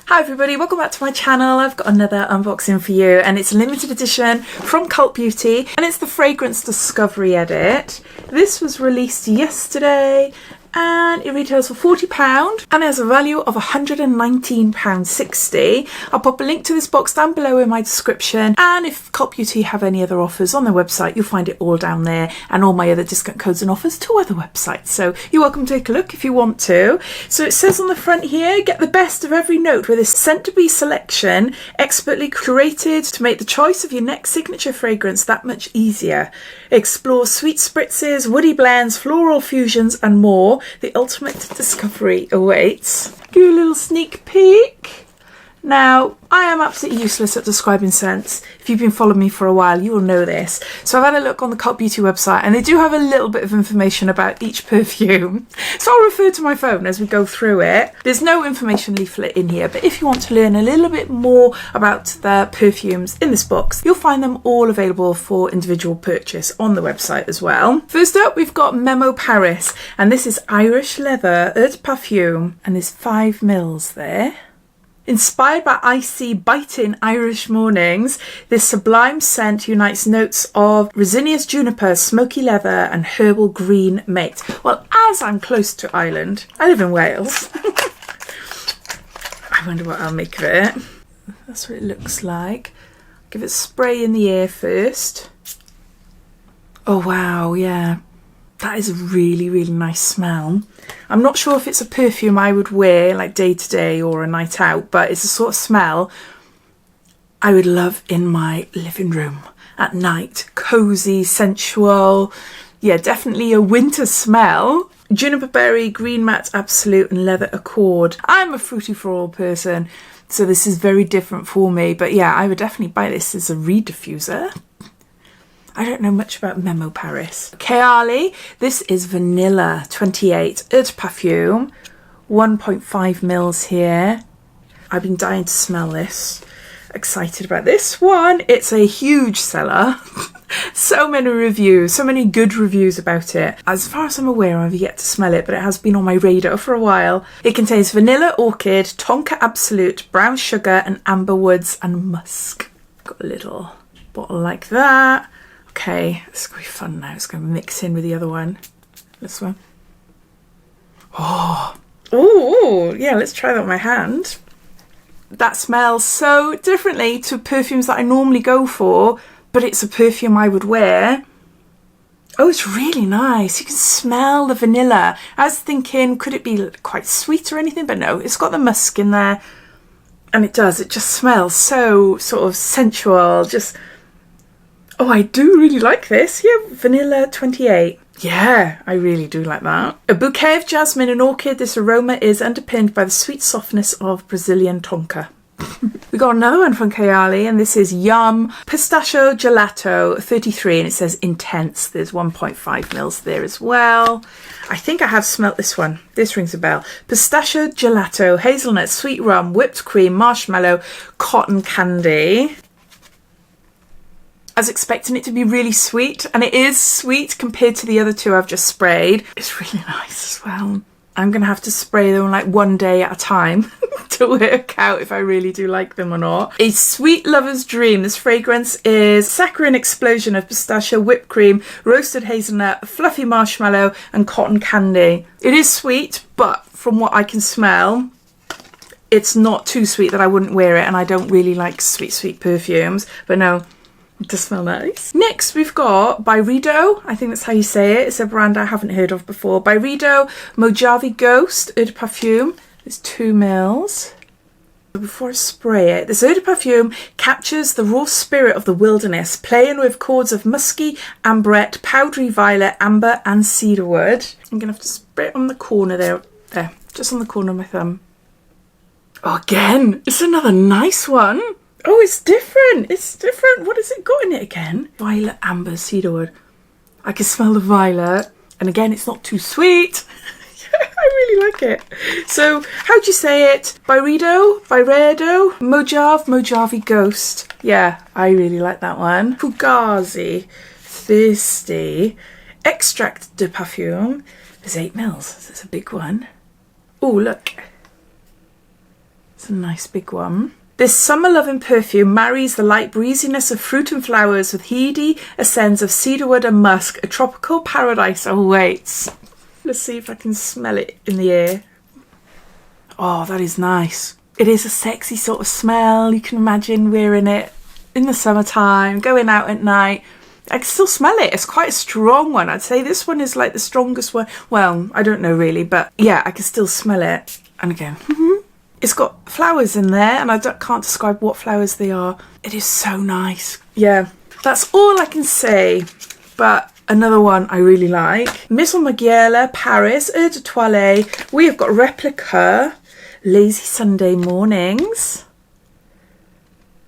Hi everybody, welcome back to my channel. I've got another unboxing for you and it's a limited edition from Cult Beauty and it's the Fragrance Discovery Edit. This was released yesterday and it retails for £40 and it has a value of £119.60. I'll pop a link to this box down below in my description, and if Cult Beauty have any other offers on their website, you'll find it all down there, and all my other discount codes and offers to other websites. So you're welcome to take a look if you want to. So it says on the front here, get the best of every note with this scent-to-be selection, expertly curated to make the choice of your next signature fragrance that much easier. Explore sweet spritzes, woody blends, floral fusions and more. The ultimate discovery awaits. Give you a little sneak peek. Now, I am absolutely useless at describing scents. If you've been following me for a while, you will know this. So I've had a look on the Cult Beauty website and they do have a little bit of information about each perfume. So I'll refer to my phone as we go through it. There's no information leaflet in here, but if you want to learn a little bit more about the perfumes in this box, you'll find them all available for individual purchase on the website as well. First up, we've got Memo Paris, and this is Irish Leather Eau de Parfum, and there's 5 mils there. Inspired by icy, biting Irish mornings, this sublime scent unites notes of resinous juniper, smoky leather and herbal green mate. Well, as I'm close to Ireland, I live in Wales. I wonder what I'll make of it. That's what it looks like. Give it a spray in the air first. Oh wow, yeah. That is a really, really nice smell. I'm not sure if it's a perfume I would wear like day to day or a night out, but it's a sort of smell I would love in my living room at night. Cozy, sensual. Yeah, definitely a winter smell. Juniper berry, green matte absolute and leather accord. I'm a fruity floral person, so this is very different for me. But yeah, I would definitely buy this as a reed diffuser. I don't know much about Memo Paris. Kayali, this is Vanilla 28 Eau de Parfum, 1.5 mils here. I've been dying to smell this. Excited about this one. It's a huge seller. So many reviews, so many good reviews about it. As far as I'm aware, I've yet to smell it, but it has been on my radar for a while. It contains vanilla, orchid, tonka absolute, brown sugar and amber woods and musk. Got a little bottle like that. Okay, this is going to be fun now. It's going to mix in with the other one. This one. Oh, yeah, let's try that with my hand. That smells so differently to perfumes that I normally go for, but it's a perfume I would wear. Oh, it's really nice. You can smell the vanilla. I was thinking, could it be quite sweet or anything? But no, it's got the musk in there. And it does. It just smells so sort of sensual. Just... oh, I do really like this. Yeah, Vanilla 28. Yeah, I really do like that. A bouquet of jasmine and orchid. This aroma is underpinned by the sweet softness of Brazilian tonka. We got another one from Kayali, and this is Yum Pistachio Gelato 33, and it says intense. There's 1.5 mils there as well. I think I have smelt this one. This rings a bell. Pistachio Gelato, hazelnut, sweet rum, whipped cream, marshmallow, cotton candy. I was expecting it to be really sweet, and it is sweet compared to the other two I've just sprayed. It's really nice as well. I'm going to have to spray them like one day at a time to work out if I really do like them or not. A sweet lover's dream. This fragrance is saccharine explosion of pistachio, whipped cream, roasted hazelnut, fluffy marshmallow and cotton candy. It is sweet, but from what I can smell, it's not too sweet that I wouldn't wear it, and I don't really like sweet perfumes. But no, it does smell nice. Next, we've got BYREDO. I think that's how you say it. It's a brand I haven't heard of before. BYREDO Mojavi Ghost Eau de Parfum. It's 2 mils. Before I spray it, this Eau de Parfum captures the raw spirit of the wilderness, playing with chords of musky, amberette, powdery violet, amber and cedarwood. I'm going to have to spray it on the corner there, just on the corner of my thumb. Oh, again, it's another nice one. Oh, it's different. It's different. What has it got in it again? Violet, amber, cedarwood. I can smell the violet. And again, it's not too sweet. Yeah, I really like it. So, how do you say it? BYREDO? Mojavi Ghost. Yeah, I really like that one. Fugazi Thirsty. Extract de Parfum. There's 8 mils. That's a big one. Oh, look. It's a nice big one. This summer-loving perfume marries the light breeziness of fruit and flowers with heady scents of cedarwood and musk, a tropical paradise awaits. Let's see if I can smell it in the air. Oh, that is nice. It is a sexy sort of smell. You can imagine wearing it in the summertime, going out at night. I can still smell it. It's quite a strong one. I'd say this one is like the strongest one. Well, I don't know really, but yeah, I can still smell it. And again, it's got flowers in there, and I can't describe what flowers they are. It is so nice. Yeah, that's all I can say. But another one I really like. Maison Margiela, Paris, Eau de Toilette. We have got Replica, Lazy Sunday Mornings.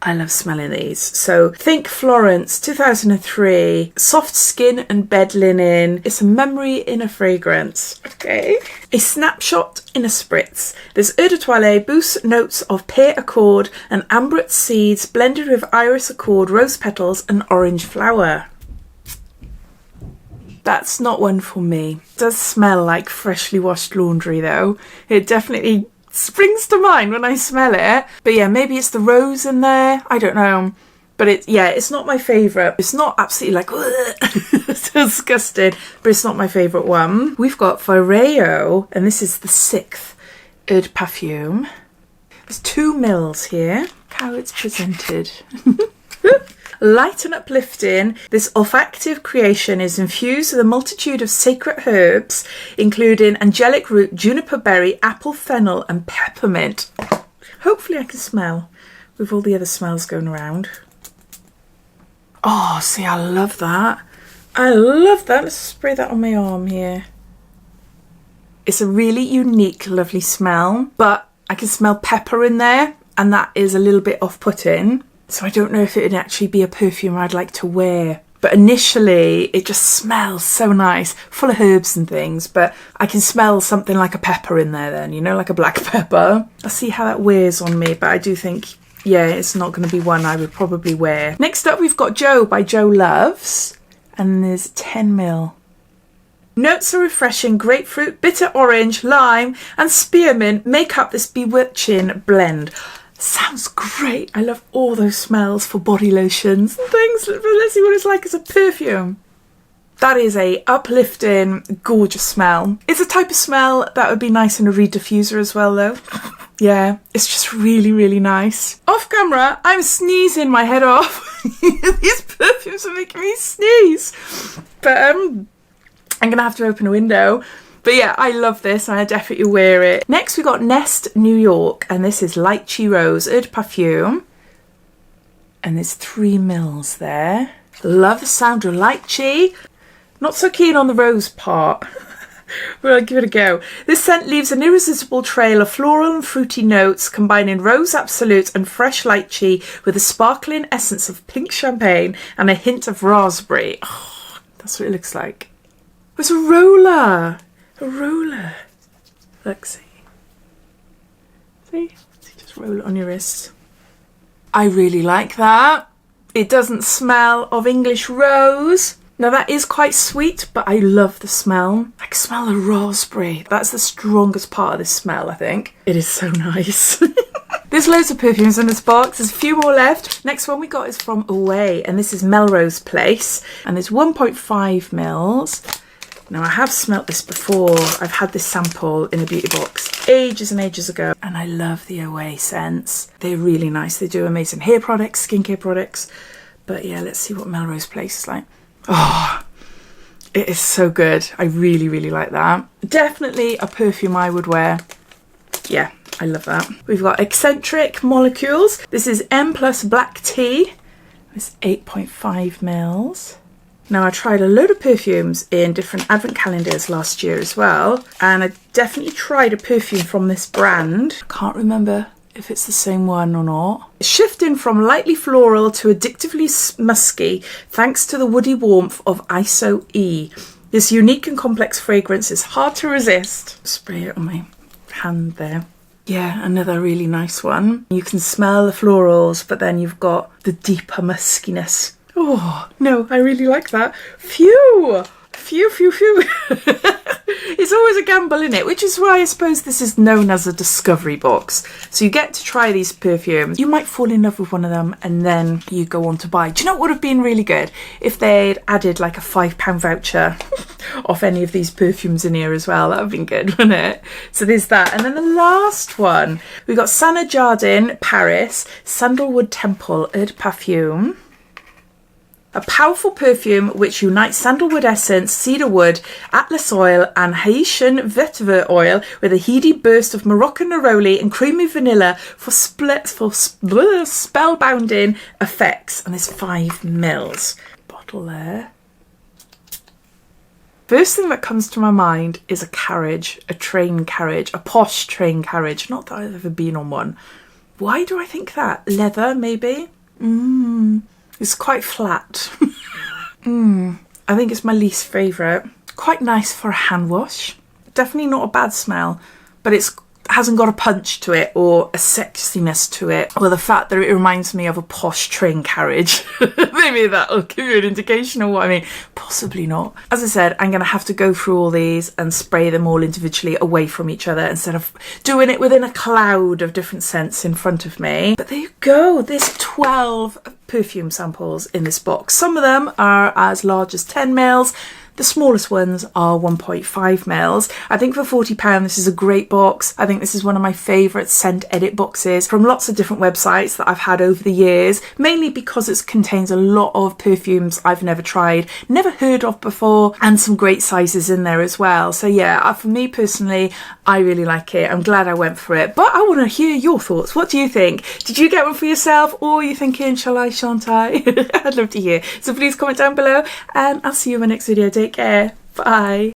I love smelling these. So think Florence, 2003, soft skin and bed linen. It's a memory in a fragrance. Okay. A snapshot in a spritz. This Eau de Toilette boosts notes of pear accord and ambret seeds blended with iris accord, rose petals and orange flower. That's not one for me. It does smell like freshly washed laundry though. It definitely springs to mind when I smell it. But yeah, maybe it's the rose in there. I don't know. But it's not my favourite. It's not absolutely like, it's disgusting, but it's not my favourite one. We've got Vyrao, and this is the 6th Eau de Parfum. There's 2 mils here. Look how it's presented. Light and uplifting, this olfactive creation is infused with a multitude of sacred herbs, including angelic root, juniper berry, apple fennel, and peppermint. Hopefully I can smell with all the other smells going around. Oh, see, I love that. I love that. Let's spray that on my arm here. It's a really unique, lovely smell, but I can smell pepper in there, and that is a little bit off-putting. So I don't know if it would actually be a perfume I'd like to wear. But initially, it just smells so nice, full of herbs and things. But I can smell something like a pepper in there then, you know, like a black pepper. I'll see how that wears on me, but I do think, yeah, it's not going to be one I would probably wear. Next up, we've got Joe by Joe Loves. And there's 10 mil. Notes of refreshing grapefruit, bitter orange, lime, and spearmint make up this bewitching blend. Sounds great. I love all those smells for body lotions and things. Let's see what it's like as a perfume. That is a uplifting, gorgeous smell. It's a type of smell that would be nice in a reed diffuser as well though. Yeah, it's just really, really nice. Off camera, I'm sneezing my head off. These perfumes are making me sneeze. But I'm going to have to open a window. But yeah, I love this and I definitely wear it. Next we got Nest New York, and this is Lychee Rose Eau de Parfum. And there's 3 mils there. Love the sound of lychee. Not so keen on the rose part. But I'll give it a go. This scent leaves an irresistible trail of floral and fruity notes, combining rose absolute and fresh lychee with a sparkling essence of pink champagne and a hint of raspberry. Oh, that's what it looks like. It's a roller. A roller. Look, see. See? Just roll it on your wrist. I really like that. It doesn't smell of English rose. Now that is quite sweet, but I love the smell. I can smell the raspberry. That's the strongest part of this smell, I think. It is so nice. There's loads of perfumes in this box. There's a few more left. Next one we got is from OUAI, and this is Melrose Place. And it's 1.5 mils. Now I have smelt this before. I've had this sample in a beauty box ages and ages ago, and I love the OUAI scents. They're really nice. They do amazing hair products, skincare products. But yeah, let's see what Melrose Place is like. Oh, it is so good. I really, really like that. Definitely a perfume I would wear. Yeah, I love that. We've got Eccentric Molecules. This is M Plus Black Tea. It's 8.5 mils. Now I tried a load of perfumes in different advent calendars last year as well, and I definitely tried a perfume from this brand. Can't remember if it's the same one or not. Shifting from lightly floral to addictively musky thanks to the woody warmth of ISO E. This unique and complex fragrance is hard to resist. Spray it on my hand there. Yeah, another really nice one. You can smell the florals, but then you've got the deeper muskiness. Oh, no, I really like that. Phew! Phew, phew, phew. It There's always a gamble in it, which is why I suppose this is known as a discovery box. So you get to try these perfumes. You might fall in love with one of them and then you go on to buy. Do you know what would have been really good? If they'd added like a £5 voucher off any of these perfumes in here as well. That would have been good, wouldn't it? So there's that. And then the last one, we got Jardin, Paris, Sandalwood Temple Ed Parfum. A powerful perfume which unites sandalwood essence, cedar wood, atlas oil and Haitian vetiver oil with a heady burst of Moroccan neroli and creamy vanilla for spellbinding effects. And there's 5 mils. Bottle there. First thing that comes to my mind is a carriage, a train carriage, a posh train carriage. Not that I've ever been on one. Why do I think that? Leather, maybe? It's quite flat. I think it's my least favourite. Quite nice for a hand wash. Definitely not a bad smell, but it hasn't got a punch to it or a sexiness to it, or the fact that it reminds me of a posh train carriage. Maybe that'll give you an indication of what I mean. Possibly not. As I said, I'm going to have to go through all these and spray them all individually away from each other instead of doing it within a cloud of different scents in front of me. But there you go. There's 12 perfume samples in this box. Some of them are as large as 10 mils. The smallest ones are 1.5 mils. I think for £40 this is a great box. I think this is one of my favourite scent edit boxes from lots of different websites that I've had over the years, mainly because it contains a lot of perfumes I've never tried, never heard of before, and some great sizes in there as well. So yeah, for me personally, I really like it. I'm glad I went for it, but I want to hear your thoughts. What do you think? Did you get one for yourself, or are you thinking, shall I, shan't I? I'd love to hear. So please comment down below, and I'll see you in my next video. Take care. Bye.